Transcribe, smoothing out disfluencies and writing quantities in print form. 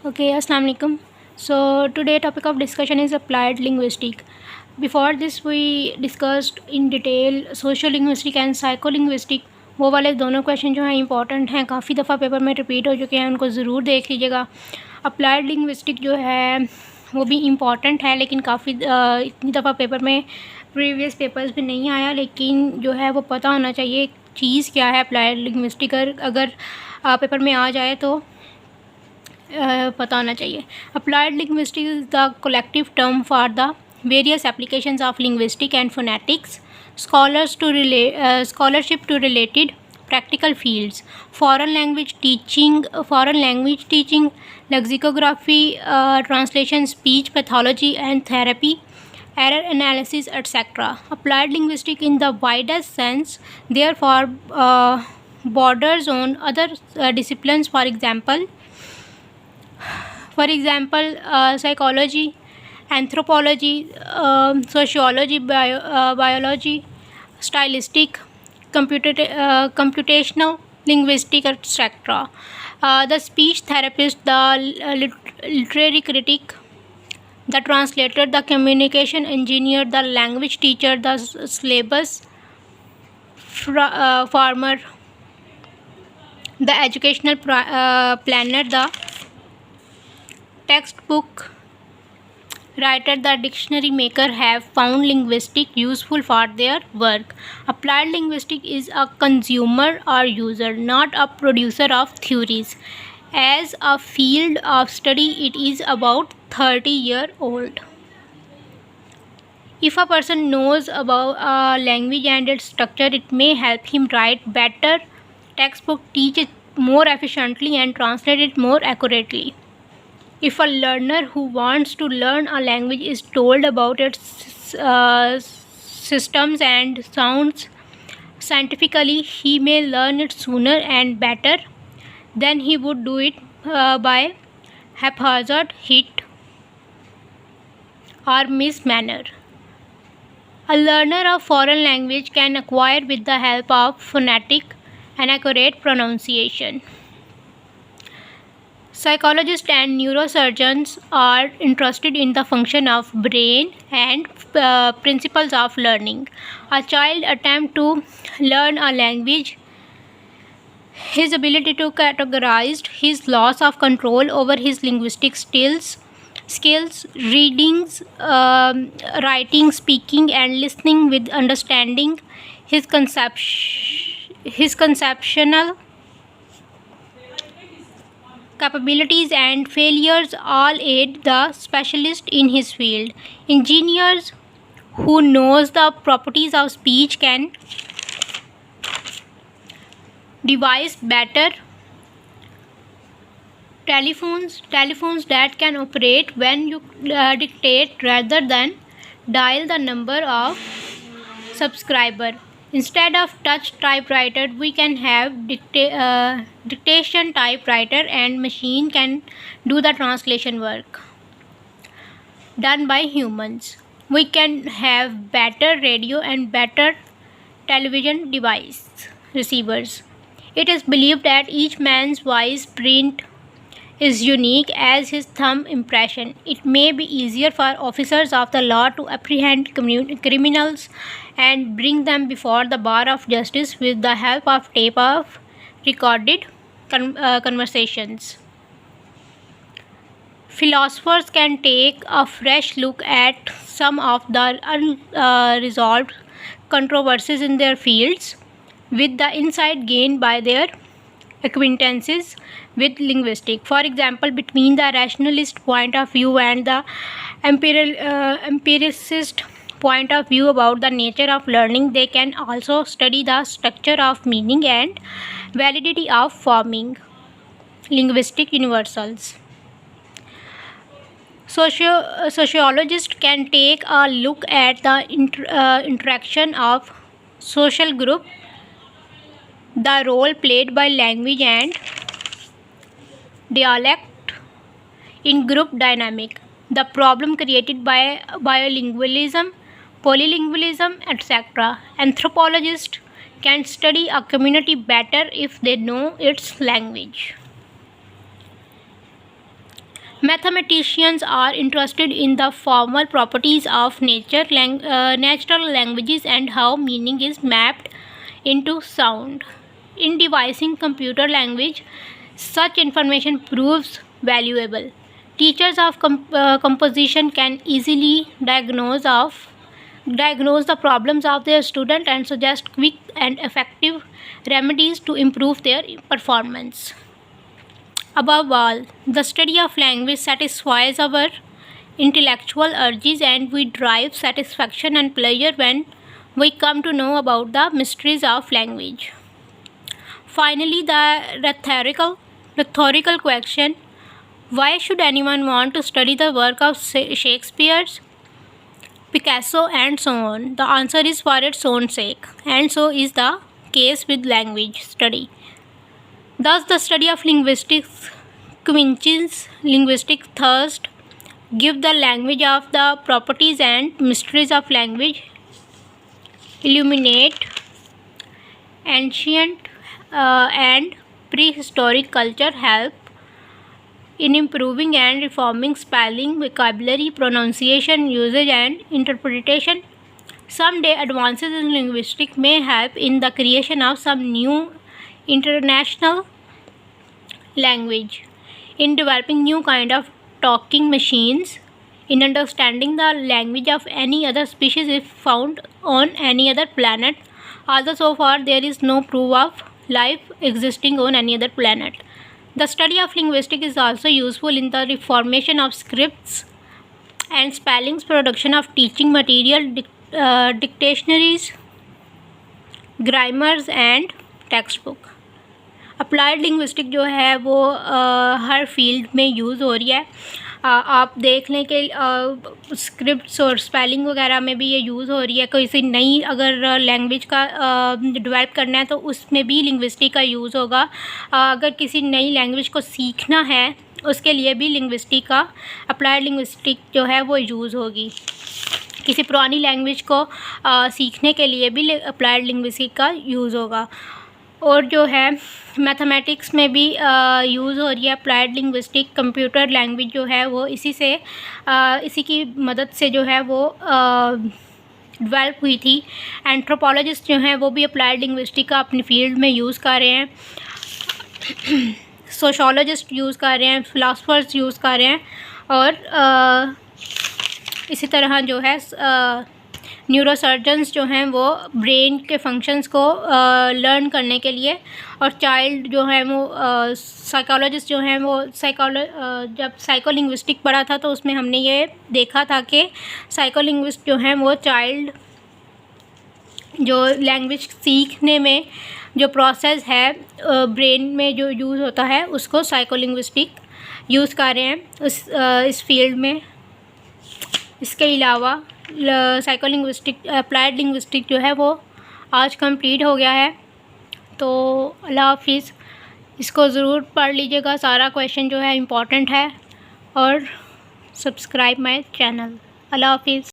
Okay, Assalamu alaikum. So today topic of discussion is applied linguistic. Before this we discussed in detail social linguistic and psycholinguistic. वो वाले दोनों question जो हैं important हैं, काफ़ी दफ़ा पेपर में रिपीट हो चुके हैं, उनको ज़रूर देख लीजिएगा. अप्लाइड लिंग्विस्टिक जो है वो भी इम्पॉर्टेंट है, लेकिन काफ़ी इतनी दफ़ा पेपर में प्रीवियस पेपर्स भी नहीं आया, लेकिन जो है वो पता होना चाहिए चीज़ क्या है अप्लाइड लिंग्विस्टिक. अगर पेपर में आ जाए तो पता होना चाहिए. Applied linguistic is the collective term for the various applications of linguistic and phonetics scholarship to related practical fields, foreign language teaching, lexicography, translation, speech pathology and therapy, error analysis, etc. Applied linguistics in the widest sense therefore borders on other disciplines, for example psychology, anthropology, sociology, biology, stylistic, computational linguistic, etc. The speech therapist, the literary critic, the translator, the communication engineer, the language teacher, the syllabus farmer, the educational planner, the textbook writer, the dictionary maker have found linguistics useful for their work. Applied linguistics is a consumer or user, not a producer of theories. As a field of study, it is about 30-year-old. If a person knows about a language and its structure, it may help him write better textbook, teach it more efficiently, and translate it more accurately. If a learner who wants to learn a language is told about its systems and sounds scientifically, he may learn it sooner and better than he would do it by haphazard hit or miss manner. A learner of foreign language can acquire with the help of phonetic and accurate pronunciation. Psychologists and neurosurgeons are interested in the function of brain and principles of learning. A child attempts to learn a language. His ability to categorize, his loss of control over his linguistic skills, readings, writing, speaking, and listening with understanding, his conceptual capabilities and failures all aid the specialist in his field. Engineers who knows the properties of speech can devise better telephones that can operate when you dictate rather than dial the number of subscriber. Instead of touch typewriter, we can have dictation typewriter, and machine can do the translation work done by humans. We can have better radio and better television device receivers. It is believed that each man's voice print is unique as his thumb impression. It may be easier for officers of the law to apprehend criminals and bring them before the bar of justice with the help of tape of recorded conversations. Philosophers can take a fresh look at some of the unresolved controversies in their fields with the insight gained by their acquaintances with linguistics. For example, between the rationalist point of view and the empiricist point of view about the nature of learning, they can also study the structure of meaning and validity of forming linguistic universals. Sociologists can take a look at the interaction of social group, the role played by language and dialect in group dynamic, the problem created by bilingualism, polylingualism, etc. Anthropologists can study a community better if they know its language. Mathematicians are interested in the formal properties of natural languages and how meaning is mapped into sound. In devising computer language, such information proves valuable. Teachers of composition can easily diagnose the problems of their student and suggest quick and effective remedies to improve their performance. Above all, the study of language satisfies our intellectual urges, and we derive satisfaction and pleasure when we come to know about the mysteries of language. Finally, the rhetorical question: why should anyone want to study the work of Shakespeare, Picasso, and so on? The answer is for its own sake, and so is the case with language study. Thus, the study of linguistics quenches linguistic thirst, give the language of the properties and mysteries of language, illuminate ancient and prehistoric culture, help in improving and reforming spelling, vocabulary, pronunciation, usage, and interpretation. Someday, advances in linguistics may help in the creation of some new international language, in developing new kind of talking machines, in understanding the language of any other species if found on any other planet. Although so far there is no proof of life existing on any other planet. The study of linguistics is also useful in the reformation of scripts and spellings, production of teaching material, dictionaries, grammars, and textbook. Applied linguistic जो है वो हर field में use हो रही है. आप देख लें कि स्क्रिप्ट्स और स्पेलिंग वगैरह में भी ये यूज़ हो रही है. किसी नई अगर लैंग्वेज का डेवलप करना है तो उसमें भी लिंग्विस्टिक का यूज़ होगा. अगर किसी नई लैंग्वेज को सीखना है उसके लिए भी लिंग्विस्टिक का, अप्लाइड लिंग्विस्टिक जो है वो यूज़ होगी. किसी पुरानी लैंग्वेज को सीखने के लिए भी अप्लाइड लिंग्विस्टिक का यूज़ होगा. और जो है मैथमेटिक्स में भी यूज़ हो रही है अप्लाइड लिंग्विस्टिक. कंप्यूटर लैंग्वेज जो है वो इसी की मदद से जो है वो डेवलप हुई थी. एंथ्रोपोलॉजिस्ट जो हैं वो भी अप्लाइड लिंग्विस्टिक का अपनी फील्ड में यूज़ कर रहे हैं. सोशोलॉजिस्ट यूज़ कर रहे हैं, फ़िलासफ़र्स यूज़ कर रहे हैं. और इसी तरह जो है न्यूरोसर्जन्स जो हैं वो ब्रेन के फंक्शंस को लर्न करने के लिए, और चाइल्ड जो है वो साइकोलॉजिस्ट जो हैं वो जब साइकोलिंग्विस्टिक पढ़ा था तो उसमें हमने ये देखा था कि साइकोलिंग्विस्ट जो हैं वो चाइल्ड जो लैंग्वेज सीखने में जो प्रोसेस है ब्रेन में जो यूज़ होता है उसको साइकोलिंग्विस्टिक यूज़ कर रहे हैं इस फील्ड में. इसके अलावा साइकोलिंग्विस्टिक अप्लाइड लिंग्विस्टिक जो है वो आज कंप्लीट हो गया है. तो अल्लाह हाफिज़. इसको ज़रूर पढ़ लीजिएगा, सारा क्वेश्चन जो है इम्पोर्टेंट है. और सब्सक्राइब माय चैनल. अल्लाह हाफिज़.